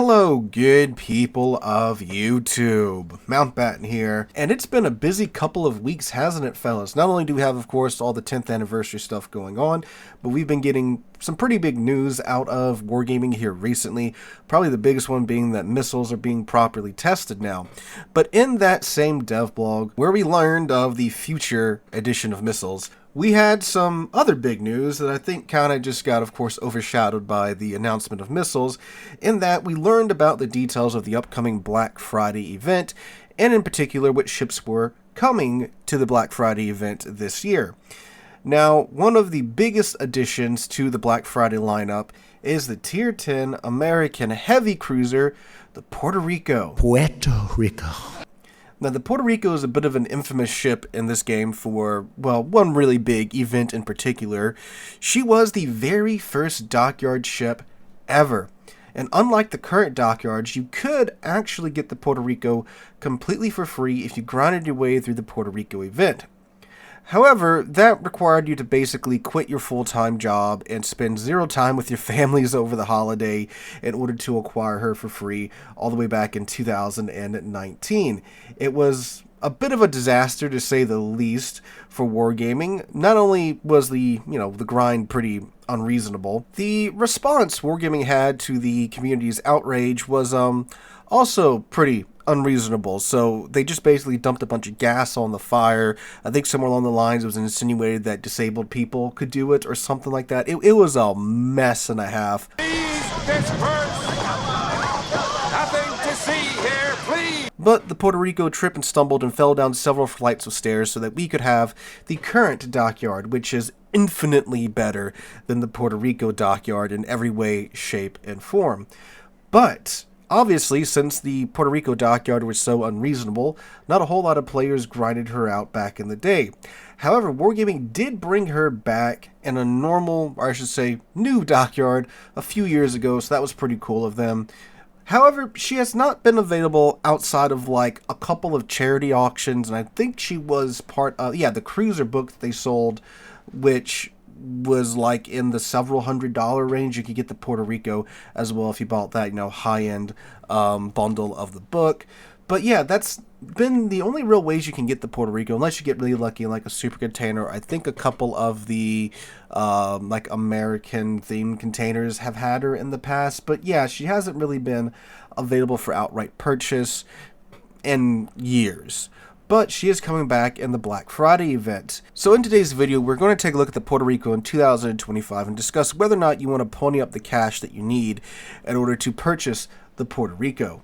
Hello, good people of YouTube. Mountbatten here, and it's been a busy couple of weeks, hasn't it, fellas? Not only do we have, of course, all the 10th anniversary stuff going on, but we've been getting some pretty big news out of wargaming here recently, probably the biggest one being that missiles are being properly tested now. But in that same dev blog, where we learned of the future edition of missiles, we had some other big news that I think kind of just got, of course, overshadowed by the announcement of missiles, in that we learned about the details of the upcoming Black Friday event, and in particular which ships were coming to the Black Friday event this year. Now, one of the biggest additions to the Black Friday lineup is the Tier 10 American heavy cruiser, the Puerto Rico. Now, the Puerto Rico is a bit of an infamous ship in this game for, well, one really big event in particular. She was the very first dockyard ship ever. And unlike the current dockyards, you could actually get the Puerto Rico completely for free if you grinded your way through the Puerto Rico event. However, that required you to basically quit your full-time job and spend zero time with your families over the holiday in order to acquire her for free all the way back in 2019. It was a bit of a disaster, to say the least, for wargaming. Not only was the grind pretty unreasonable, the response wargaming had to the community's outrage was also pretty unreasonable. So they just basically dumped a bunch of gas on the fire. I think somewhere along the lines it was insinuated that disabled people could do it or something like that. It was a mess and a half. Please disperse. Nothing to see here, please. But the Puerto Rico tripped and stumbled and fell down several flights of stairs so that we could have the current dockyard, which is infinitely better than the Puerto Rico dockyard in every way, shape, and form. But obviously, since the Puerto Rico dockyard was so unreasonable, not a whole lot of players grinded her out back in the day. However, Wargaming did bring her back in a normal, or I should say, new dockyard a few years ago, so that was pretty cool of them. However, she has not been available outside of like a couple of charity auctions, and I think she was part of, the cruiser book that they sold, which was like in the several $100 range. You could get the Puerto Rico as well if you bought that, high-end bundle of the book. But yeah, that's been the only real ways you can get the Puerto Rico, unless you get really lucky like a super container. I think a couple of the like American themed containers have had her in the past, but yeah, she hasn't really been available for outright purchase in years. But she is coming back in the Black Friday event. So in today's video, we're going to take a look at the Puerto Rico in 2025 and discuss whether or not you want to pony up the cash that you need in order to purchase the Puerto Rico.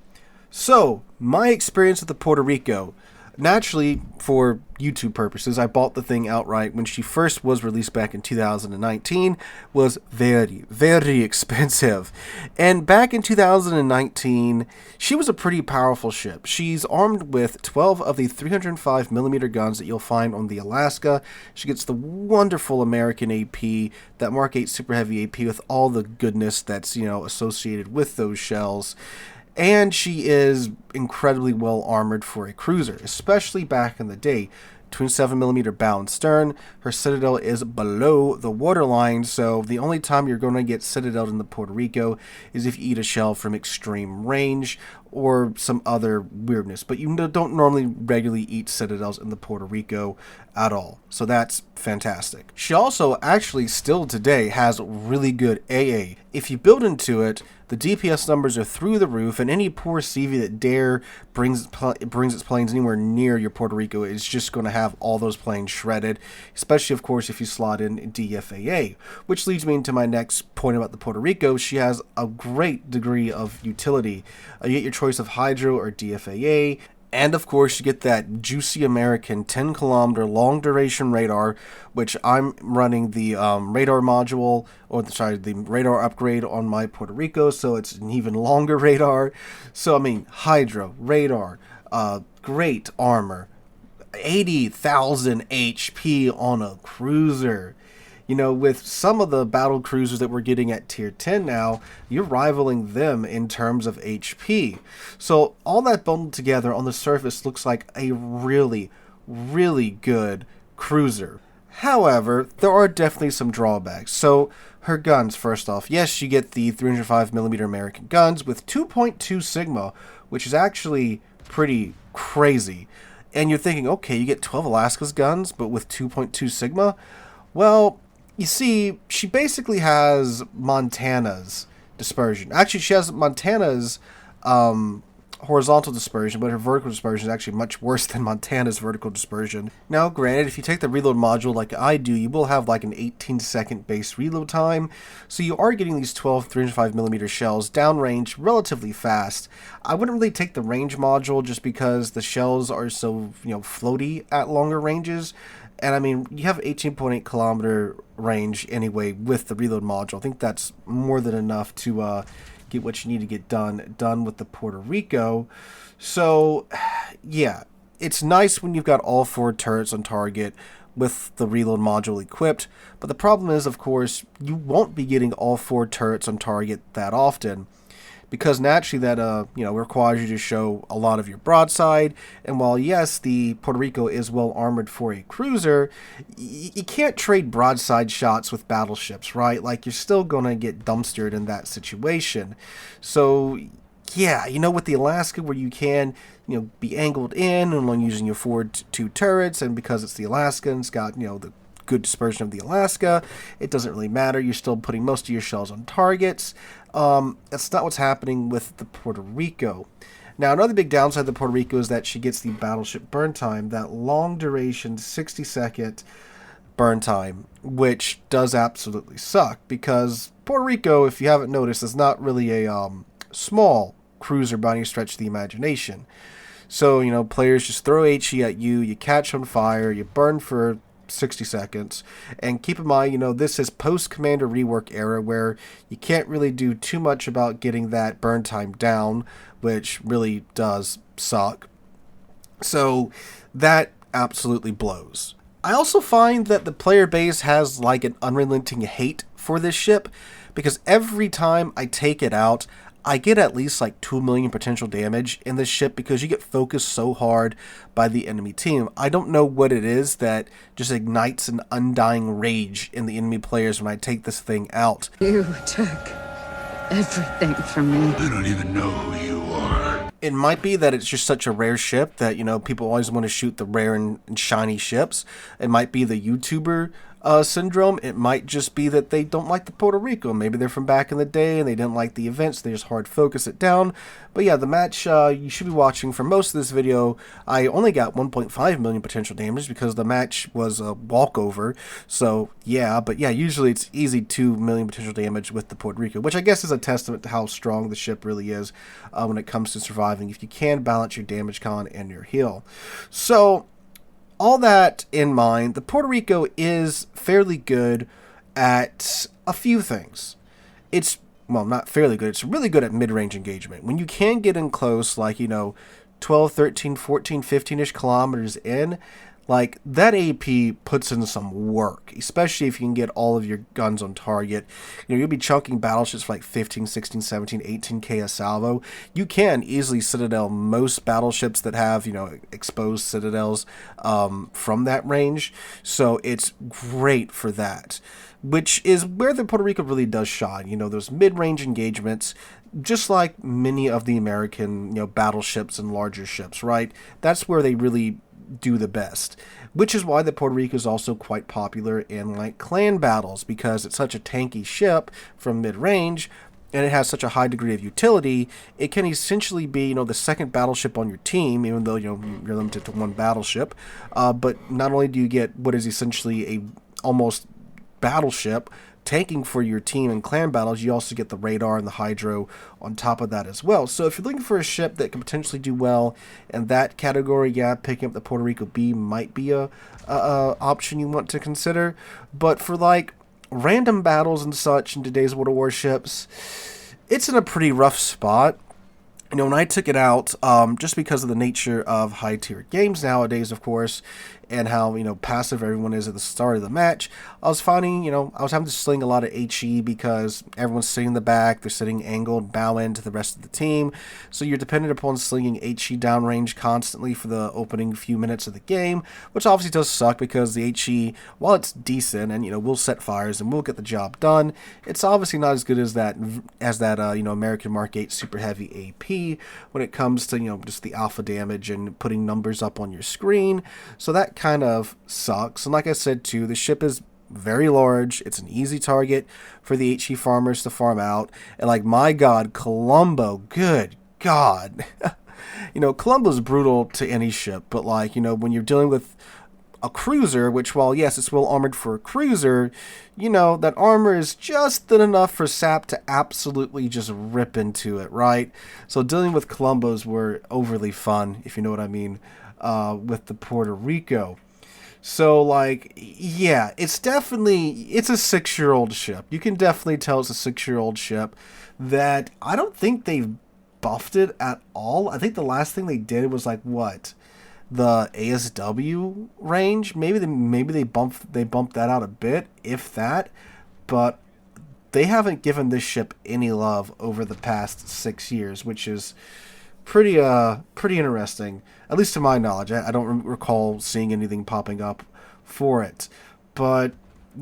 So, my experience with the Puerto Rico, naturally, for YouTube purposes, I bought the thing outright when she first was released back in 2019, was very, very expensive. And back in 2019, she was a pretty powerful ship. She's armed with 12 of the 305mm guns that you'll find on the Alaska. She gets the wonderful American AP, that Mark 8 Super Heavy AP with all the goodness that's, associated with those shells. And she is incredibly well armored for a cruiser, especially back in the day. 27mm bow and stern. Her citadel is below the waterline, so the only time you're going to get citadel in the Puerto Rico is if you eat a shell from extreme range or some other weirdness. But you don't normally regularly eat citadels in the Puerto Rico at all. So that's fantastic. She also actually still today has really good AA. If you build into it, the DPS numbers are through the roof, and any poor CV that dare brings its planes anywhere near your Puerto Rico is just going to have all those planes shredded, especially, of course, if you slot in DFAA. Which leads me into my next point about the Puerto Rico. She has a great degree of utility. You get your choice of Hydro or DFAA. And of course, you get that juicy American 10-kilometer long-duration radar, which I'm running the radar module, the radar upgrade on my Puerto Rico, so it's an even longer radar. So, Hydro, radar, great armor, 80,000 HP on a cruiser. With some of the battle cruisers that we're getting at Tier 10 now, you're rivaling them in terms of HP. So all that bundled together on the surface looks like a really, really good cruiser. However, there are definitely some drawbacks. So, her guns, first off, yes, you get the 305mm American guns with 2.2 Sigma, which is actually pretty crazy. And you're thinking, okay, you get 12 Alaska's guns, but with 2.2 Sigma? Well, you see, she basically has Montana's dispersion. Actually, she has Montana's horizontal dispersion, but her vertical dispersion is actually much worse than Montana's vertical dispersion. Now, granted, if you take the reload module like I do, you will have like an 18-second base reload time, so you are getting these 12 305mm shells downrange relatively fast. I wouldn't really take the range module just because the shells are so, floaty at longer ranges. And I mean, you have 18.8 kilometer range anyway with the reload module. I think that's more than enough to get what you need to get done with the Puerto Rico. So, yeah, it's nice when you've got all 4 turrets on target with the reload module equipped. But the problem is, of course, you won't be getting all 4 turrets on target that often, because naturally that requires you to show a lot of your broadside. And while yes, the Puerto Rico is well armored for a cruiser, you can't trade broadside shots with battleships, right? Like, you're still gonna get dumpstered in that situation. So yeah, with the Alaska, where you can be angled in and only using your forward 2 turrets, and because it's the Alaska and it's got the good dispersion of the Alaska, it doesn't really matter. You're still putting most of your shells on targets. That's not what's happening with the Puerto Rico. Now, another big downside of the Puerto Rico is that she gets the battleship burn time, that long duration 60-second burn time, which does absolutely suck, because Puerto Rico, if you haven't noticed, is not really a small cruiser by any stretch of the imagination. So, players just throw HE at you, you catch on fire, you burn for 60 seconds, and keep in mind, this is post-Commander rework era, where you can't really do too much about getting that burn time down, which really does suck. So that absolutely blows. I also find that the player base has like an unrelenting hate for this ship, because every time I take it out, I get at least like 2 million potential damage in this ship, because you get focused so hard by the enemy team. I don't know what it is that just ignites an undying rage in the enemy players when I take this thing out. You took everything from me. I don't even know who you are. It might be that it's just such a rare ship that, people always want to shoot the rare and shiny ships. It might be the YouTuber syndrome. It might just be that they don't like the Puerto Rico. Maybe they're from back in the day and they didn't like the events. They just hard focus it down. But yeah, the match you should be watching for most of this video, I only got 1.5 million potential damage because the match was a walkover. So yeah, but yeah, usually it's easy 2 million potential damage with the Puerto Rico, which I guess is a testament to how strong the ship really is when it comes to surviving, if you can balance your damage con and your heal. So all that in mind, the Puerto Rico is fairly good at a few things. It's, well, not fairly good, it's really good at mid-range engagement. When you can get in close, like, 12, 13, 14, 15-ish kilometers in, like, that AP puts in some work, especially if you can get all of your guns on target. You'll be chunking battleships for like 15, 16, 17, 18k a salvo. You can easily citadel most battleships that have, exposed citadels from that range. So it's great for that, which is where the Puerto Rico really does shine. Those mid-range engagements, just like many of the American, battleships and larger ships, right? That's where they really do the best, which is why the Puerto Rico is also quite popular in like clan battles, because it's such a tanky ship from mid-range and it has such a high degree of utility. It can essentially be, the second battleship on your team, even though you're limited to one battleship, but not only do you get what is essentially a almost battleship tanking for your team in clan battles, you also get the radar and the hydro on top of that as well. So if you're looking for a ship that can potentially do well in that category, yeah, picking up the Puerto Rico B might be a option you want to consider. But for like random battles and such in today's World of Warships, it's in a pretty rough spot. When I took it out, just because of the nature of high-tier games nowadays, of course, and how, passive everyone is at the start of the match, I was finding, I was having to sling a lot of HE because everyone's sitting in the back, they're sitting angled, bow in to the rest of the team, so you're dependent upon slinging HE downrange constantly for the opening few minutes of the game, which obviously does suck because the HE, while it's decent and, we'll set fires and we'll get the job done, it's obviously not as good as that American Mark 8 Super Heavy AP when it comes to, just the alpha damage and putting numbers up on your screen. So that kind of sucks. And like I said too, the ship is very large. It's an easy target for the HE farmers to farm out. And like, my God, Colombo, good God. Colombo's brutal to any ship, but like, when you're dealing with a cruiser, which, while yes, it's well armored for a cruiser, that armor is just thin enough for Sap to absolutely just rip into it, right? So dealing with Columbos were overly fun, if you know what I mean, with the Puerto Rico. So, like, yeah, it's a 6-year-old ship. You can definitely tell it's a 6-year-old ship that I don't think they've buffed it at all. I think the last thing they did was, like, what? The ASW range? Maybe they bumped that out a bit, if that, but they haven't given this ship any love over the past 6 years, which is pretty interesting, at least to my knowledge. I don't recall seeing anything popping up for it, but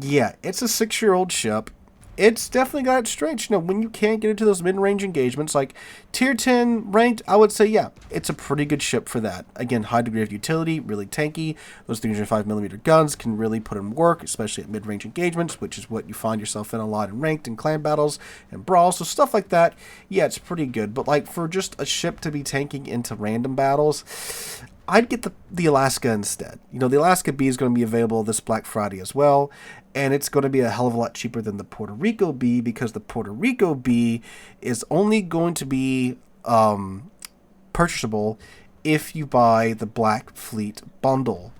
yeah, it's a 6-year-old ship. It's definitely got its strengths. When you can't get into those mid-range engagements, like tier 10 ranked, I would say, yeah, it's a pretty good ship for that. Again, high degree of utility, really tanky. Those 305mm guns can really put in work, especially at mid-range engagements, which is what you find yourself in a lot in ranked and clan battles and brawls. So stuff like that, yeah, it's pretty good. But like, for just a ship to be tanking into random battles, I'd get the Alaska instead. The Alaska B is going to be available this Black Friday as well, and it's going to be a hell of a lot cheaper than the Puerto Rico B, because the Puerto Rico B is only going to be purchasable if you buy the Black Fleet bundle,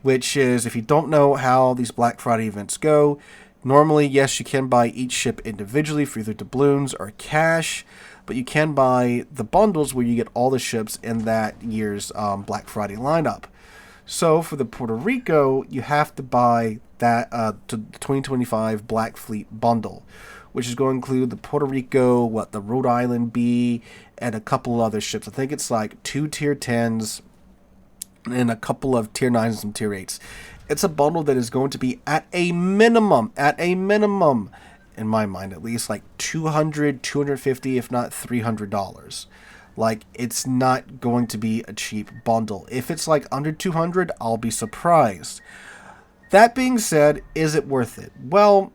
which is, if you don't know how these Black Friday events go, normally, yes, you can buy each ship individually for either doubloons or cash, but you can buy the bundles where you get all the ships in that year's Black Friday lineup. So for the Puerto Rico, you have to buy that to the 2025 Black Fleet bundle, which is going to include the Puerto Rico, the Rhode Island B, and a couple other ships. I think it's like 2 tier 10s and a couple of tier 9s and some tier 8s. It's a bundle that is going to be at a minimum, in my mind at least, like $200, $250, if not $300. Like, it's not going to be a cheap bundle. If it's like under $200, I'll be surprised. That being said, is it worth it? Well,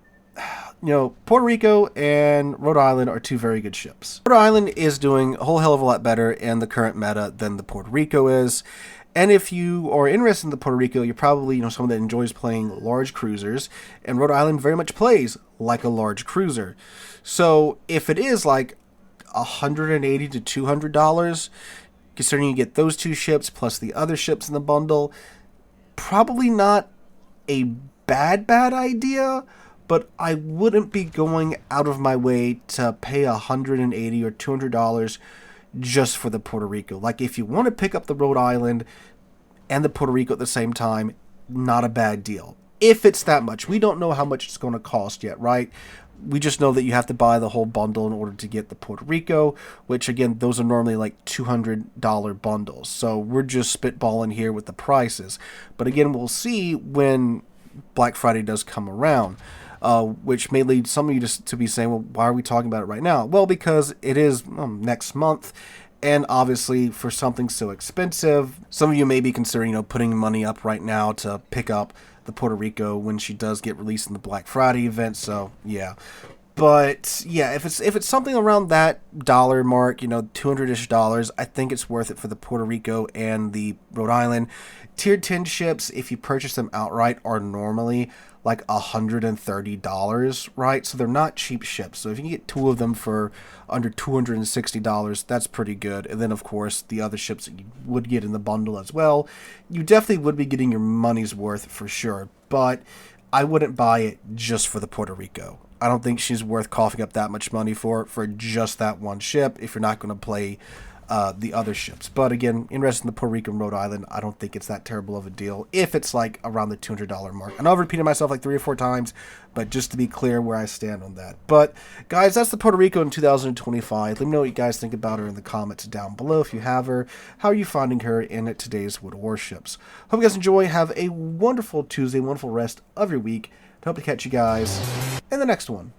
Puerto Rico and Rhode Island are two very good ships. Rhode Island is doing a whole hell of a lot better in the current meta than the Puerto Rico is. And if you are interested in the Puerto Rico, you're probably, someone that enjoys playing large cruisers, and Rhode Island very much plays like a large cruiser. So if it is like $180 to $200, considering you get those two ships plus the other ships in the bundle, probably not a bad idea, but I wouldn't be going out of my way to pay $180 or $200 just for the Puerto Rico. Like, if you want to pick up the Rhode Island and the Puerto Rico at the same time, not a bad deal. If it's that much. We don't know how much it's going to cost yet, right? We just know that you have to buy the whole bundle in order to get the Puerto Rico, which, again, those are normally like $200 bundles. So we're just spitballing here with the prices. But again, we'll see when Black Friday does come around. Which may lead some of you to be saying, well, why are we talking about it right now? Well, because it is next month, and obviously for something so expensive, some of you may be considering, putting money up right now to pick up the Puerto Rico when she does get released in the Black Friday event. So yeah, but yeah, if it's something around that dollar mark, $200-ish, I think it's worth it for the Puerto Rico and the Rhode Island. Tier 10 ships, if you purchase them outright, are normally like $130, right? So they're not cheap ships. So if you can get two of them for under $260, that's pretty good. And then, of course, the other ships that you would get in the bundle as well, you definitely would be getting your money's worth for sure. But I wouldn't buy it just for the Puerto Rico. I don't think she's worth coughing up that much money for just that one ship if you're not going to play the other ships. But again, investing in the Puerto Rico and Rhode Island, I don't think it's that terrible of a deal if it's like around the $200 mark. I know I've repeated myself like 3 or 4 times, but just to be clear where I stand on that. But guys, that's the Puerto Rico in 2025. Let me know what you guys think about her in the comments down below if you have her. How are you finding her in today's Wood Warships? Hope you guys enjoy. Have a wonderful Tuesday, wonderful rest of your week. Hope to catch you guys in the next one.